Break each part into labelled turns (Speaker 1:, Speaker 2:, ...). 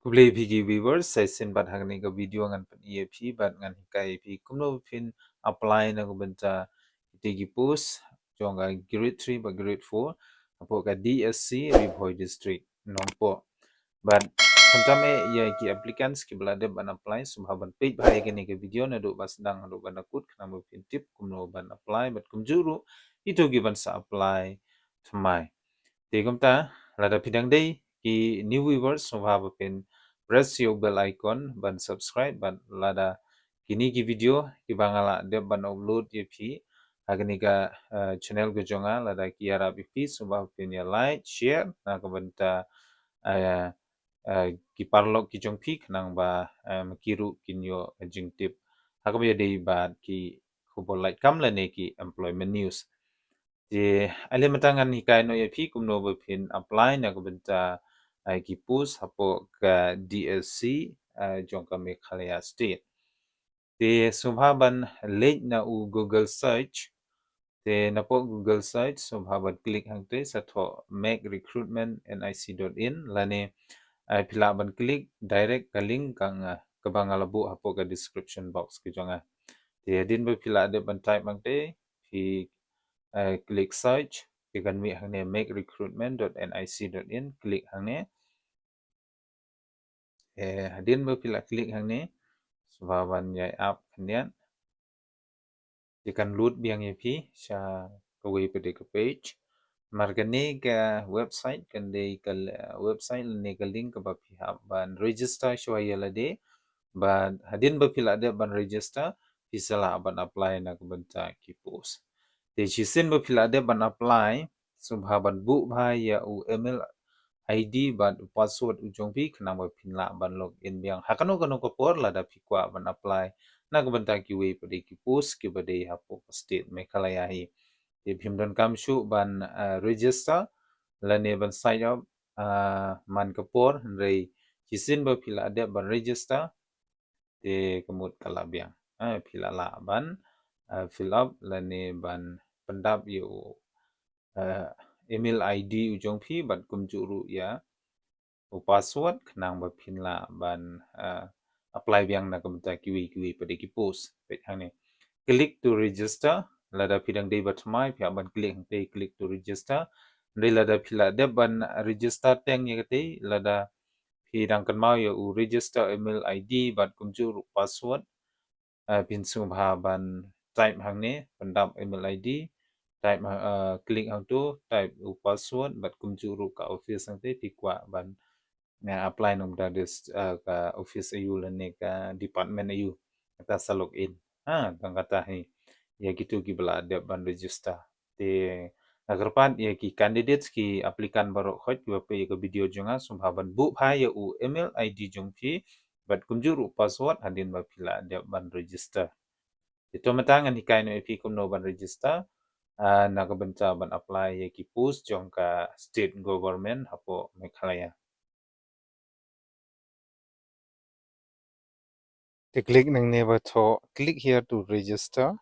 Speaker 1: Kublai pigi viewers session bat hangni ka video ngan pen EAP bat ngan hikai pi kumno pin apply na ko benta tigi post jonga grade 3 ba grade 4 apo ka DSC Ribhoi district nongpo but sometimes ya ki applicants ki belade ban apply subhaban page bhai ke ni ke video na do basdang do ban akut kana mo pin tip kumno ban apply but kumjuru itu given sa apply thamai Tegumta lada pidang day ki new viewers subhaba pin press your bell icon ban subscribe ban lada kini ki video ki bangala de ban upload ye phi agni ka channel ko jonga lada ki ara pi subhaba pin ya like share na ka banta ki parlok ki jong phi nang ba kiru kinyo jing tip hakabya day ba ki khubol like kam la ne ki employment news di alimantangan hikai no yapi kumno bepin apply na kubenta ki pus hapo ka DSC jongka Meghalaya state di subhaban late na u Google search di napo Google search subhaban klik hang te sato make recruitment nic.in lane pilaban klik direct ka link kang kabangalabu hapo ka description box ki jonga di din be pila de ban type mang te pi klik search kita mi hang ne make recruitment.nic.in klik hang ne hadin mo pila klik hang ne swaban yai app kandian ikan load biang yapi sha kawai pada ke page margane ke website kande ke website ne ke link ke ba pihak ban register shwaya lade ban hadin ba pila de ban register pisala ban apply na ke benta ki post de chisin ba pila de ban apply subhaban bu bhai ya u email ID ban password ujong pi kena ba pinla ban login biang hakano kano ko por la da pi kwa ban apply na ko banta ki we pade ki post ki bade hapo state Meghalaya hi de phimdon kam shu ban register la ne ban sign up man ka por rei chisin ba pila de ban register de kemut kala biang pila la ban fill up la ne ban pendap yu email ID ujong pi ban kumjuru ya password kenang ba pinla ban apply biang na kamta kiwi pada ki post pet hang ni click to register lada pidang dei batmai pia ban click te click to register dei lada pila de ban register teng ye te lada pidang kan mau ya u register email ID ban kumju password pin sum ha ban type hang ni pendap email ID type click hang tu type u password bat kumju ka office hang te pikwa ban na apply nom da des ka office ayu la ne ka department ayu kata sa login tang kata hi ya gitu ki bela de ban register te agarpan ya ki candidates ki applicant baro khoj ki pe ka video jonga sumhaban bu pha ya u email ID jong phi bat kumjuru password hadin ba pila de ban register itu matangan hikai no pi kum no ban register na ka benta ban apply ya ki post jong ka state government hapo Meghalaya The click nang never to click here to register.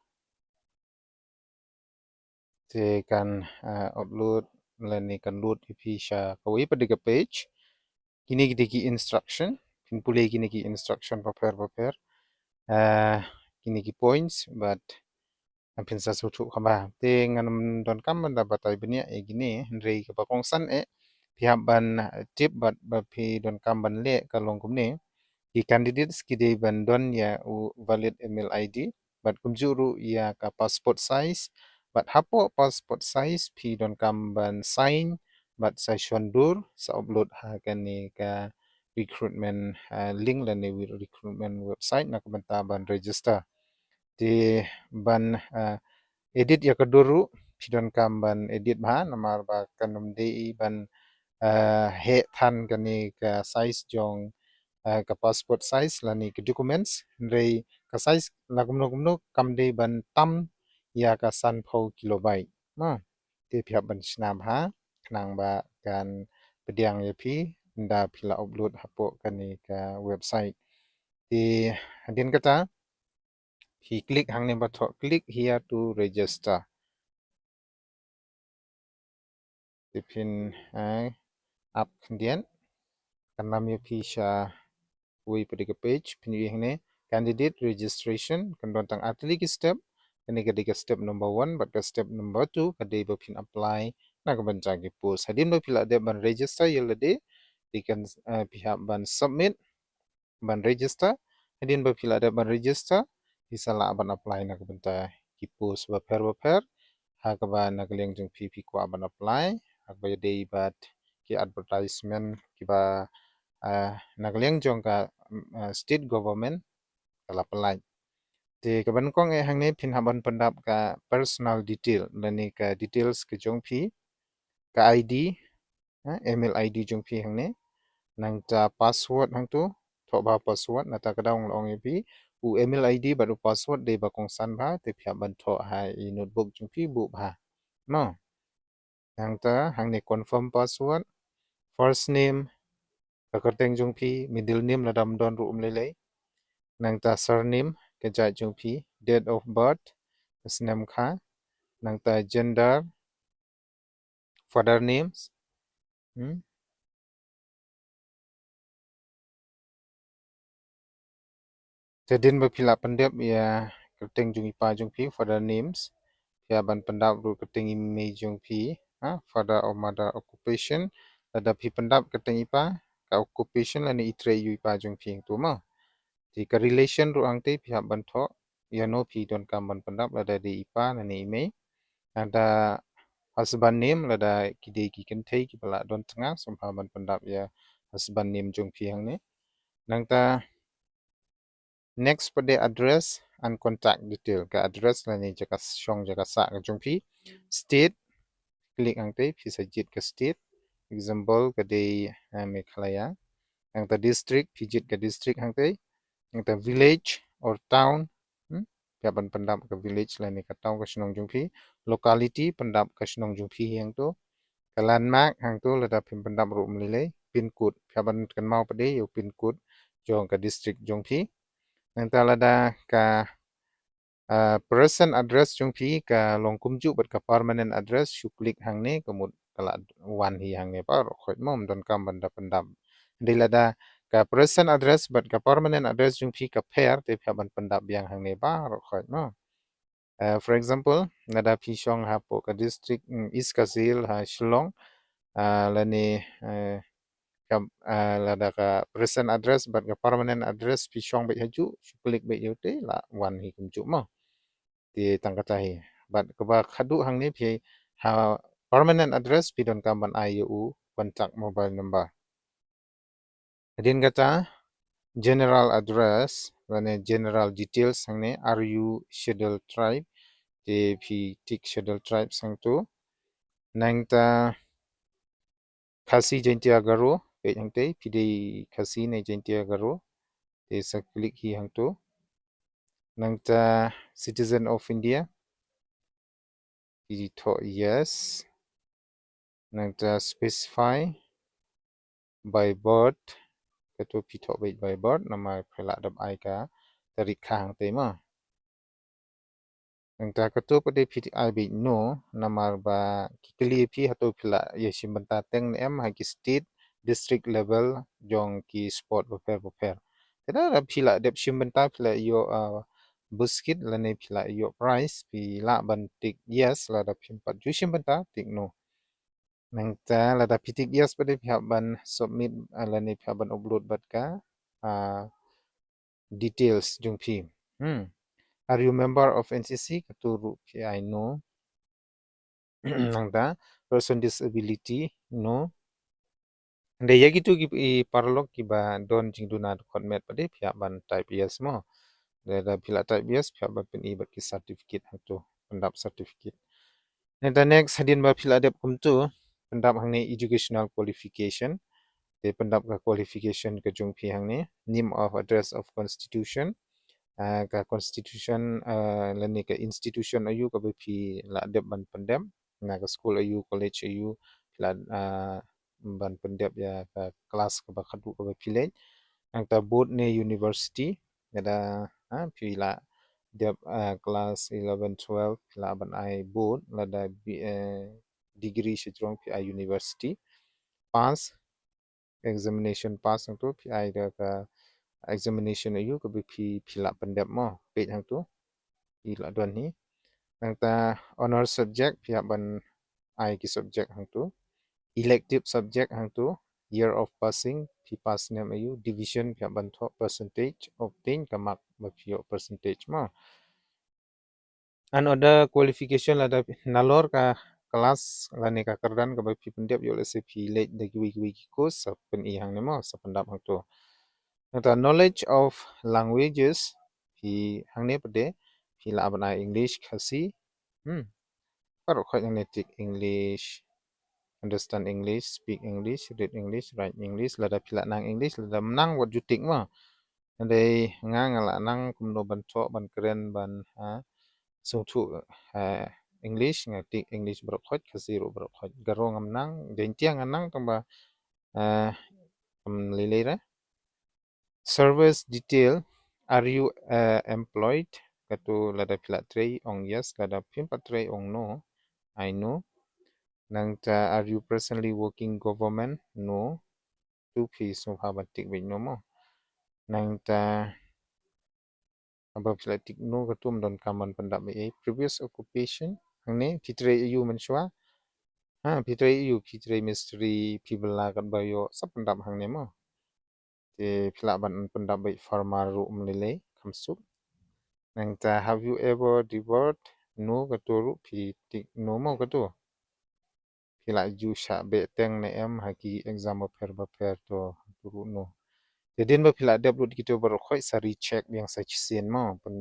Speaker 1: They can upload lani kan load ipisha kawai pada ke page. Kini ki instruction. Pulai kini ki instruction prepare. Kini ki points but ampin sa sutu kaba. Te ngan don kam benda batai benia gini rei ke bakongsan pihak ban tip but pi don kam ban le kalong kumne. Di candidates kide bandon ya valid email ID but kumjuru ya ka passport size but hapo passport size pi don kamban sign but sa shondur sa upload ha kani ka recruitment link la ne recruitment website na kabanta ban register di ban edit ya kaduru pi don kamban edit ba namar ba kanum de ban he than kani ka size jong ka passport size lani ke documents rei ka size la gumno kam de ban tam ya ka san pho kilobyte ma te phya ban snam ha knang ba kan pediang ye phi nda phila upload hapo kani ka website ti hadin kata phi click hang ne ba tho click here to register ti phin up ndian kanam ya pisha wui pada ke page pinjui hang ne candidate registration kan don tang atli ki step kani ke step number 1 but ke step number 2 kade ba pin apply na ka ban ki post hadin ba pila de ban register yelade dikan pihak ban submit ban register hadin ba pila de ban register isala ban apply na ka ban ki post ba per ha ka ba na kaleng jeng pp ko ban apply ha ba de bat ki advertisement ki ba nagleng jong ka state government kala apply te ka ban kong e hang ne phin haban pandap ka personal detail lani ka details ke jong phi ka id email id jong phi hang ne nang ta password hang tu tho ba password na ta ka dong long e phi u email id ba du password de ba kong san ba te phya ban tho ha i notebook jong phi bu ba no nang ta hang ne confirm password first name ka kerteng jong phi middle name la dam don ru le le nang ta surname ka ja jong phi date of birth snam kha nang ta gender father names Tedin ba phila pandep ya kerteng jung ipa jung phi father names ya ban pandap ru kerteng ime jung phi father or mother occupation ada phi pandap kerteng ipa ka occupation ani itre yu ipa jung phi tu ma ti ka relation ru angte phi ban tho ya no phi don kam ban pandap ada di ipa ani ime ada husband name lada kide ki kan thei ki bala don tanga sompha ban pandap ya husband name jung phi hang ne nang ta next pada address and contact detail ka address la ni jaka shong jaka sa ka jung phi state klik ang te phi sajit ka state example ka de Meghalaya ang ta district phi jit ka district hang te ang ta village or town ya ban pandap ka village la ni ka town ka shnong jung phi locality pandap ka shnong jung phi yang to ka landmark hang to la da phim pandap ru mlile pin code ya ban kan mau pade yo pin code jong ka district jung phi nang ta la da ka present address jung phi ka long kum ju bat ka permanent address shu klik hang ne kamut kala wan hi hang ne par khoi mom don kam banda pandam dilada ka present address bat ka permanent address jung phi ka pair te phya ban pandap yang hang ne ba ro khoi no for example nada phi shong ha po ka district east kazil ha shillong lani ka lada ka present address bat ka permanent address phi shong ba haju shu klik ba yote la wan hi kum ju ma ti tangkatai but kaba khadu hang ni phi ha permanent address pi don kam ban IU contact mobile number din kata general address rane general details hang ne are you scheduled tribe te phi tik scheduled tribe sang tu nang ta khasi jentia garo pe hang te phi de khasi ne jentia garo te sa klik hi hang tu nang ta citizen of India pi tho yes nang ta specify by birth cái tôi phi thọ bị bài bớt nằm mà phải lại đập ai cả ta đi khang tế mà anh ta cái tôi có đi phi ai bị no nằm mà ba cái li phi hạt tôi phi lại giờ xin banta teng em hay cái state district level jong cái sport buffer thế đó là phi lại đẹp xin banta phi lại yo busket là này phi lại yo price phi lại ban tik yes là đập xin pat ju xin banta tik no nang ta là đập phi tik yes pada pihak ban submit là này pihak ban upload bat ka details jung phi are you member of NCC katuru phi I know nangda person disability no nde yagi tu ki parlok ki ba don jing duna kon met pade phi ban type yes mo da phi la type yes phi ba pin i ba ki certificate hatu pendap certificate and the next hadin ba phi la dep kum tu pendap hang ni educational qualification te pendap ka qualification ka jung phi hang ni name of address of constitution ka constitution lani ka institution ayu ka be phi la dep ban pandem na ka school ayu college ayu la ban pandep ya ka class ka ba khadu ka be phi le ang ta board ne university ada phi la dep class 11 12 la ban ai board la da degree shi trong phi university pass examination pass hang tu pi ai da ka examination ayu ka bi pi la pandap mo page hang tu pi la don ni nang ta honor subject pi ban ai ki subject hang tu elective subject hang tu year of passing pi pass name ayu division pi ban tho percentage obtain ka mark ba pi percentage mo another qualification la da nalor ka kelas la ne ka kerdan ka ba pi pendep yo le se pi le de ki course sa pen i hang ne mo sa pendap hang tu the knowledge of languages pi hang ne pade pi la ban ai english khasi paro kho yang ne tik english understand english speak english read english write english la da pi la nang english la da menang wat jutik ma ande nga nga la nang kum no ban tho ban kren ban sung thu english nga tik english bro khot khasi ro bro khot garo ngam nang den tiang nang tamba lele ra service detail are you employed katu lada pila trei ong yes lada pin patrei ong no I know nang ta are you presently working government no tu pi so ha batik bi no mo nang ta aba pila tik no katum don kaman pandap bi previous occupation hang ne pitrei you menshwa pitrei you pitrei mystery pibla kat bayo sap pandap hang ne mo te pila ban pandap bi farmer ru mlele khamsuk nang ta have you ever devoured no katuru pi tik no mo katu pila ju sha be teng ne em haki exam ba pher to turu no dedin ba pila dep lut gitu bar khoi sari check yang sa chisin mo pen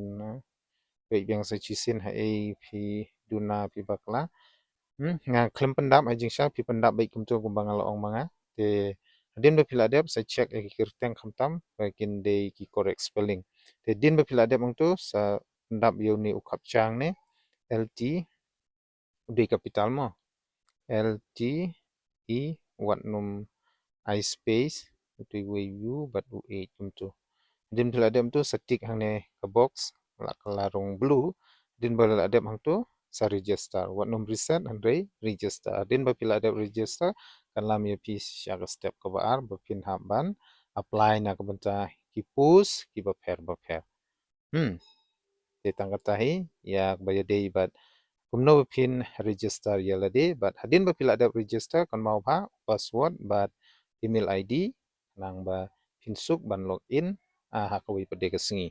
Speaker 1: be yang sa chisin ha e pi duna pi bakla nga klem pendap ajing sha pi pendap be kum tu kum bangal ong manga te din ba pila dep sa check e kir teng khamtam bakin de ki correct spelling te din ba pila dep ong tu sa pendap yo ni ukap chang ne lt be capital mo lt e wat num I space tu we you but u e kum tu din pila dep tu setik hang ne ka box la kelarung blue din bala dep hang tu sa register wat num reset andre register din ba pila dep register kan lam ye pi sya ka step ka ba ar ba pin ban apply na ka benta ki post ki ba pher te tang kata hi ya ba ya dei but kumno pin register ya lade but hadin ba pila dep register kan mau ba password but email id nang ba pin suk ban login ha ka wi pade ka singi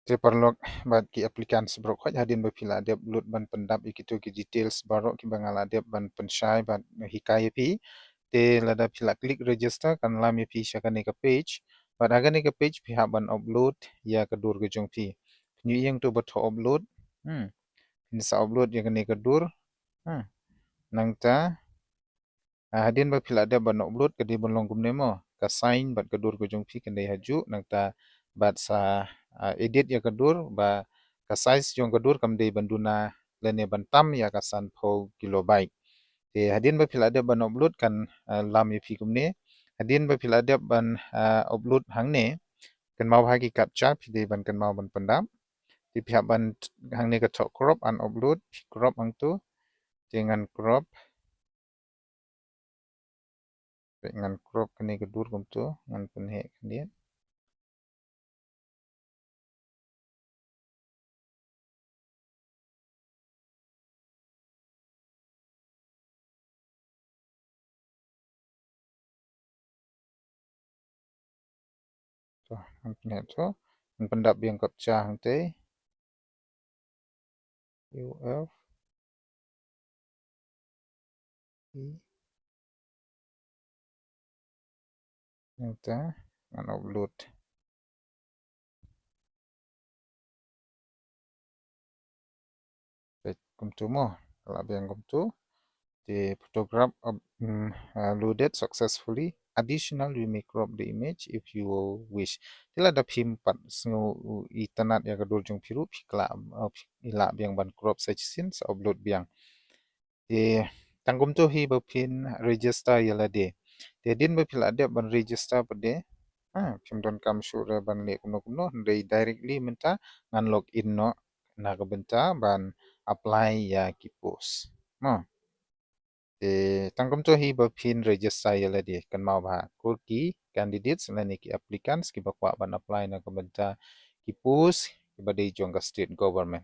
Speaker 1: te perlok bat ki applicant sebrok khoj hadin ba pila dep lut ban pendap ikitu ki details barok ki bangala dep ban pensyai ban hikaya pi te lada pila klik register kan lam pi syakane ka page bat agane ka page pi ha ban upload ya ka dur ke jong pi ni yang tu bat upload sa upload ya kane ka dur nang ta hadin ba pila dep ban upload ka di ban long kum nemo ka sign bat ka dur ke jong pi kan dai haju nang ta bat sa edit ya kadur ba ka size yung kadur kam de banduna lene bantam ya ka san pho kilobyte te hadin ba pila de ban upload kan lam ye phi kumne hadin ba pila de ban upload hang ne kan mau ha ki captcha phi de ban kan mau ban pandam ti phi ban hang ne ka thok crop an upload crop hang tu dengan crop dengan crop kan ne kadur kum tu ngan pen he kan dia tu hang ne tu pendap yang captcha hang te uf kita akan upload baik kumtu mo kalau yang kumtu the photograph loaded successfully additional you may crop the image if you wish tila da phim pat sngo itanat ya gadol jong phiru phikla ila biang ban crop such sin sa upload biang the tangkum tu hi ba phin register yala de te din ba phila de ban register pa de phim don kam sure ban le kuno kuno de directly menta ngan log in no na ka benta ban apply ya ki post no te tangkum tu hi ba pin register ya ladi kan mau ba kurki candidates lani ki applicants ki bakwa ban apply na ka banta ki post ki ba dei jong ka state government